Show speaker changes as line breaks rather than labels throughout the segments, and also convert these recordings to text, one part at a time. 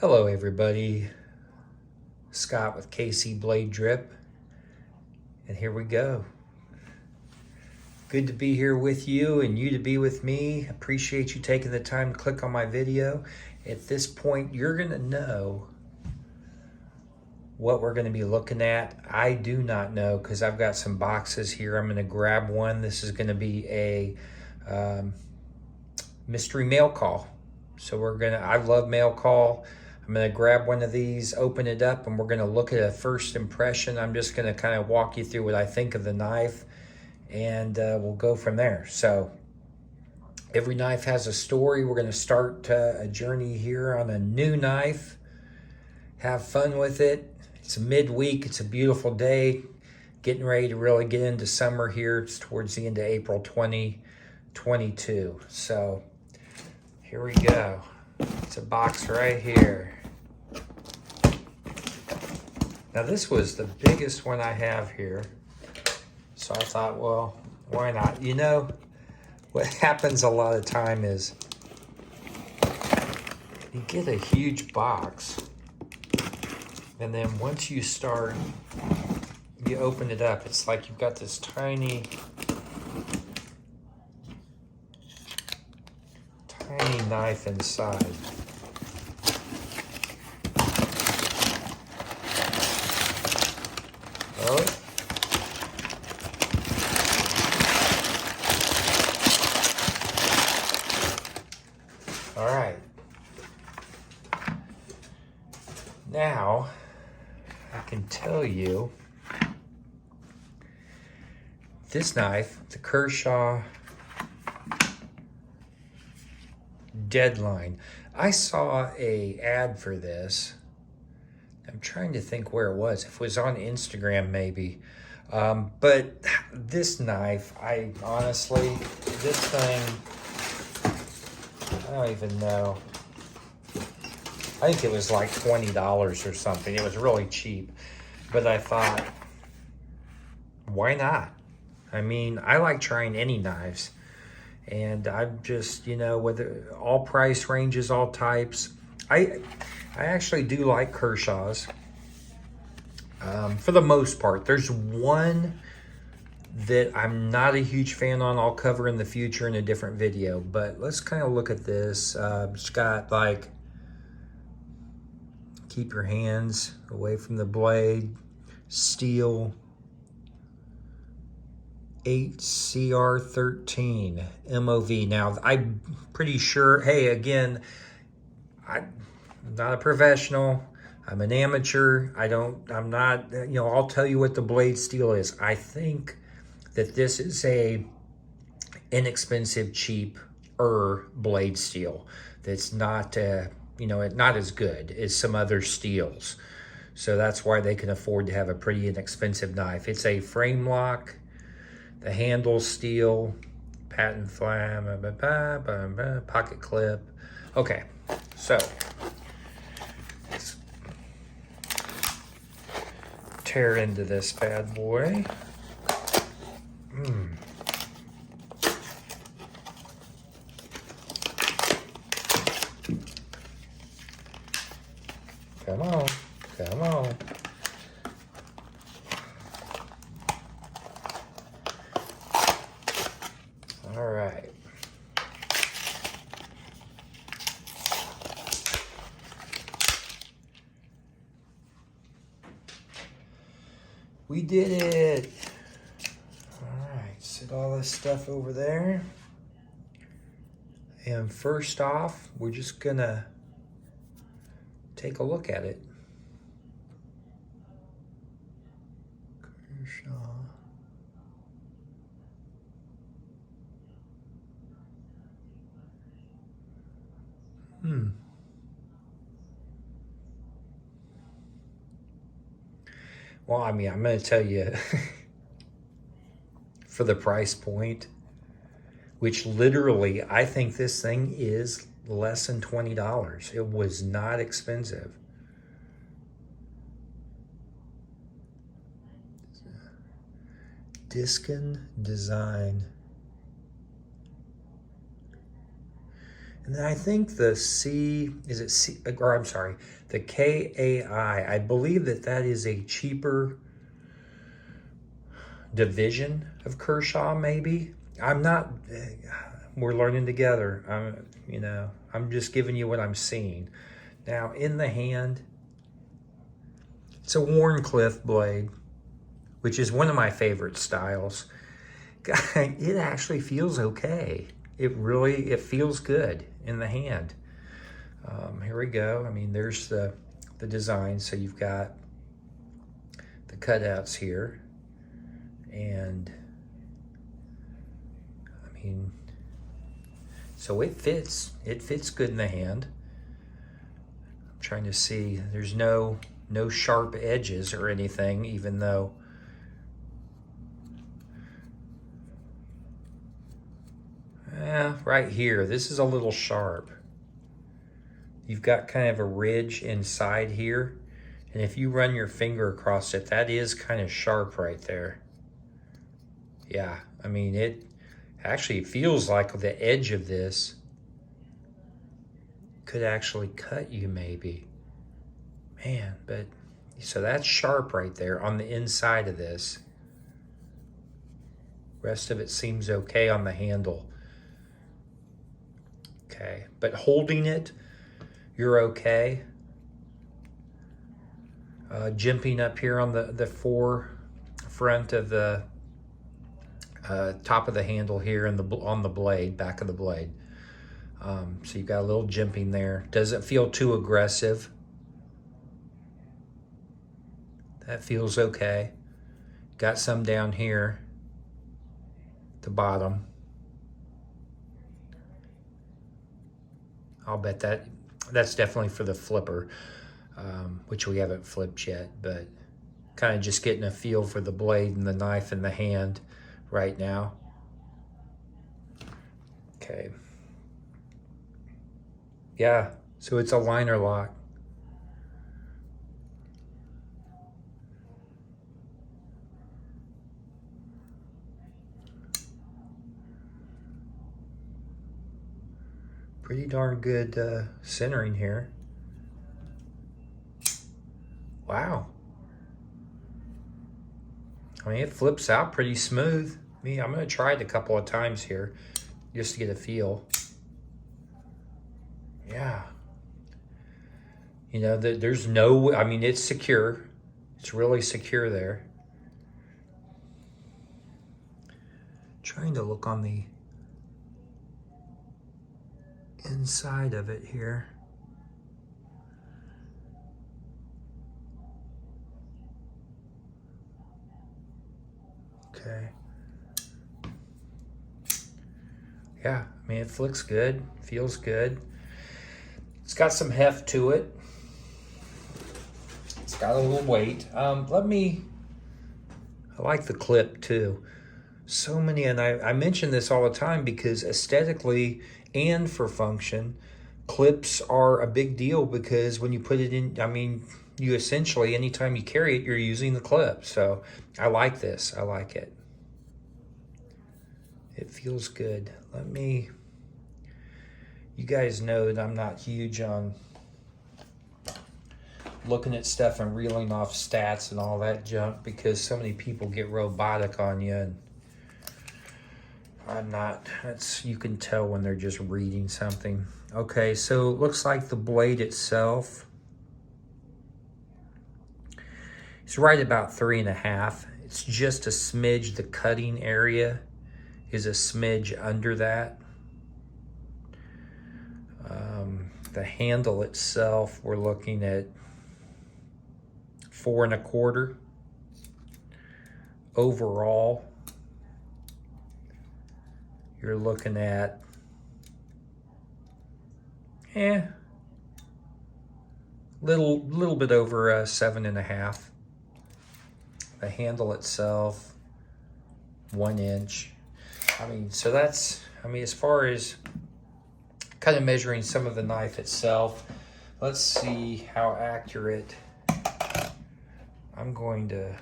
Hello everybody, Scott with KC Blade Drip, and here we go. Good to be here with you and you to be with me. Appreciate you taking the time to click on my video. At this point, you're gonna know what we're gonna be looking at. I do not know because I've got some boxes here. I'm gonna grab one. This is gonna be a mystery mail call. So I love mail call. I'm gonna grab one of these, open it up, and we're gonna look at a first impression. I'm just gonna kind of walk you through what I think of the knife, and we'll go from there. So every knife has a story. We're gonna start a journey here on a new knife. Have fun with it. It's a midweek, it's a beautiful day. Getting ready to really get into summer here. It's towards the end of April 2022. So here we go. It's a box right here. Now this was the biggest one I have here. So I thought, well, why not? You know, what happens a lot of time is you get a huge box, and then once you start, you open it up, it's like you've got this tiny knife inside. Really? All right. Now, I can tell you, this knife, the Kershaw Deadline. I saw a ad for this. I'm trying to think where it was. If it was on Instagram, maybe. But this knife, I honestly, this thing, I don't even know. I think it was like $20 or something. It was really cheap. But I thought, why not? I mean, I like trying any knives. And I'm just, you know, whether all price ranges, all types. I actually do like Kershaw's for the most part. There's one that I'm not a huge fan on. I'll cover in the future in a different video. But let's kind of look at this. It's got like, keep your hands away from the blade, steel. 8CR13 MOV. Now, I'm pretty sure, hey, again, I'm not a professional. I'm an amateur. I'm not, you know, I'll tell you what the blade steel is. I think that this is a inexpensive, cheaper blade steel that's not, you know, not as good as some other steels. So that's why they can afford to have a pretty inexpensive knife. It's a frame lock. The handle steel, patent flam, pocket clip. Okay, so let's tear into this bad boy. Come on, come on. All right. We did it. All right, set all this stuff over there. And first off, we're just gonna take a look at it. Kershaw. Well, I mean, I'm going to tell you, for the price point, which literally, I think this thing is less than $20. It was not expensive. Diskin design. And then I think the the KAI, I believe that is a cheaper division of Kershaw, maybe. I'm not, we're learning together. I'm just giving you what I'm seeing. Now, in the hand, it's a Wharncliffe blade, which is one of my favorite styles. It actually feels okay. It feels good in the hand. Here we go. I mean, there's the design. So you've got the cutouts here. And I mean, so it fits good in the hand. I'm trying to see, there's no sharp edges or anything, even though right here, this is a little sharp. You've got kind of a ridge inside here, and if you run your finger across it, that is kind of sharp right there. Yeah, I mean, it actually feels like the edge of this could actually cut you maybe. Man, but so that's sharp right there on the inside of this. Rest of it seems okay on the handle. Okay, but holding it, you're okay. Jimping up here on the forefront of the top of the handle here and on the blade, back of the blade. So you've got a little jimping there. Doesn't feel too aggressive. That feels okay. Got some down here at the bottom. I'll bet that's definitely for the flipper, which we haven't flipped yet, but kind of just getting a feel for the blade and the knife in the hand right now. Okay. Yeah, so it's a liner lock. Pretty darn good centering here. Wow. I mean, it flips out pretty smooth. I'm going to try it a couple of times here just to get a feel. Yeah. You know, there's no, I mean, it's secure. It's really secure there. Trying to look on the inside of it here. Okay. Yeah, I mean, it flicks good, feels good. It's got some heft to it. It's got a little weight. I like the clip too. So many, and I mention this all the time because aesthetically and for function, clips are a big deal because when you put it in, I mean, you essentially, anytime you carry it, you're using the clip. So I like this, I like it. It feels good. You guys know that I'm not huge on looking at stuff and reeling off stats and all that junk because so many people get robotic on you, and I'm not. You can tell when they're just reading something. Okay, so it looks like the blade itself is right about 3.5. It's just a smidge. The cutting area is a smidge under that. The handle itself, we're looking at 4.25. Overall, you're looking at little bit over 7.5. The handle itself, 1 inch. I mean, so that's, I mean, as far as kind of measuring some of the knife itself, let's see how accurate. I'm going to,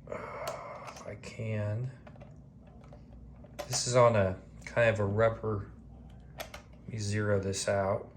if I can, this is on a kind of a rubber. Let me zero this out.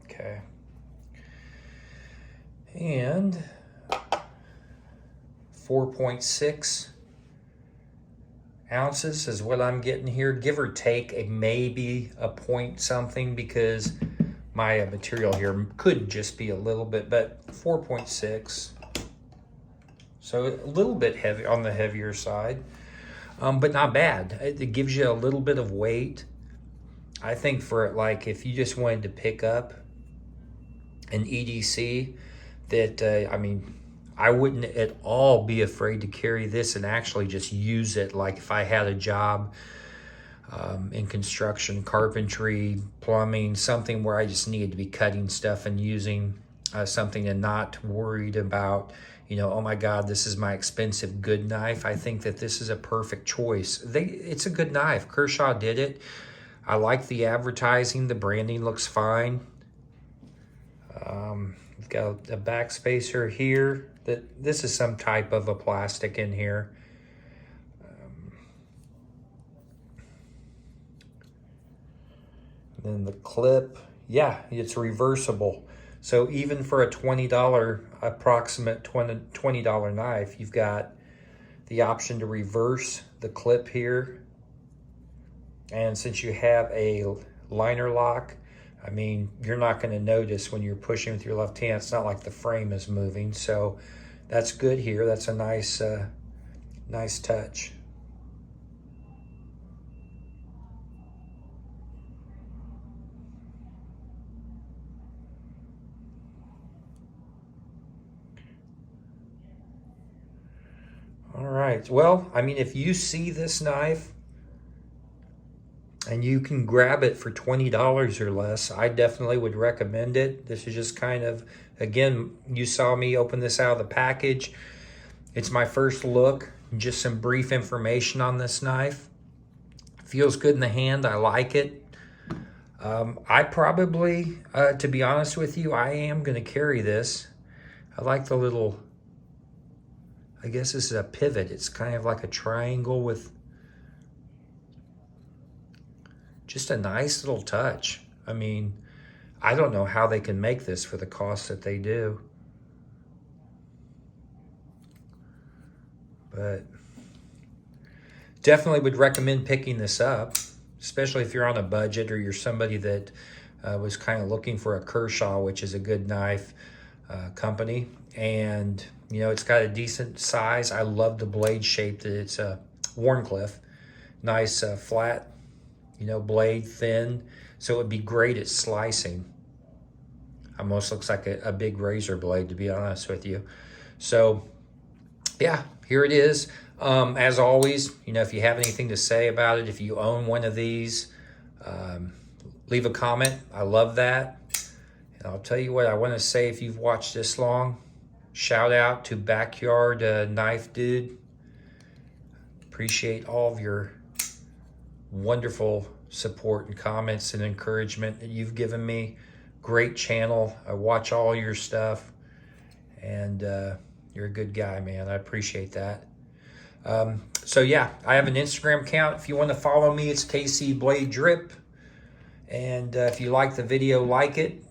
Okay. And 4.6 ounces is what I'm getting here, give or take maybe a point something, because my material here could just be a little bit, but 4.6. So a little bit heavy, on the heavier side, but not bad. It gives you a little bit of weight. I think for it, like if you just wanted to pick up an EDC, that I mean, I wouldn't at all be afraid to carry this and actually just use it. Like if I had a job in construction, carpentry, plumbing, something where I just needed to be cutting stuff and using something and not worried about, you know, oh my God, this is my expensive good knife. I think that this is a perfect choice. It's a good knife. Kershaw did it. I like the advertising. The branding looks fine. We've got a backspacer here. This is some type of a plastic in here. Then the clip, yeah, it's reversible. So even for a $20, approximate $20 knife, you've got the option to reverse the clip here. And since you have a liner lock, I mean, you're not going to notice when you're pushing with your left hand. It's not like the frame is moving. So that's good here. That's a nice, nice touch. All right. Well, I mean, if you see this knife and you can grab it for $20 or less, I definitely would recommend it. This is just kind of, again, you saw me open this out of the package. It's my first look, just some brief information on this knife. Feels good in the hand, I like it. I probably, to be honest with you, I am gonna carry this. I like the little, I guess this is a pivot. It's kind of like a triangle with just a nice little touch. I mean, I don't know how they can make this for the cost that they do. But definitely would recommend picking this up, especially if you're on a budget or you're somebody that was kind of looking for a Kershaw, which is a good knife company. And, you know, it's got a decent size. I love the blade shape that it's a Wharncliffe. Nice flat, you know, blade, thin. So it would be great at slicing. Almost looks like a big razor blade, to be honest with you. So, yeah, here it is. As always, you know, if you have anything to say about it, if you own one of these, leave a comment. I love that. And I'll tell you what, I want to say, if you've watched this long, shout out to Backyard Knife Dude. Appreciate all of your wonderful support and comments and encouragement that you've given me. Great channel. I watch all your stuff. And you're a good guy, man. I appreciate that. So yeah, I have an Instagram account. If you want to follow me, it's KC Blade Drip. And if you like the video, like it.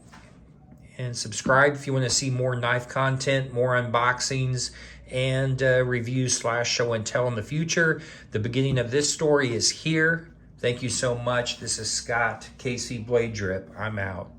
And subscribe if you want to see more knife content, more unboxings, and reviews / show and tell in the future. The beginning of this story is here. Thank you so much. This is Scott, KC Blade Drip. I'm out.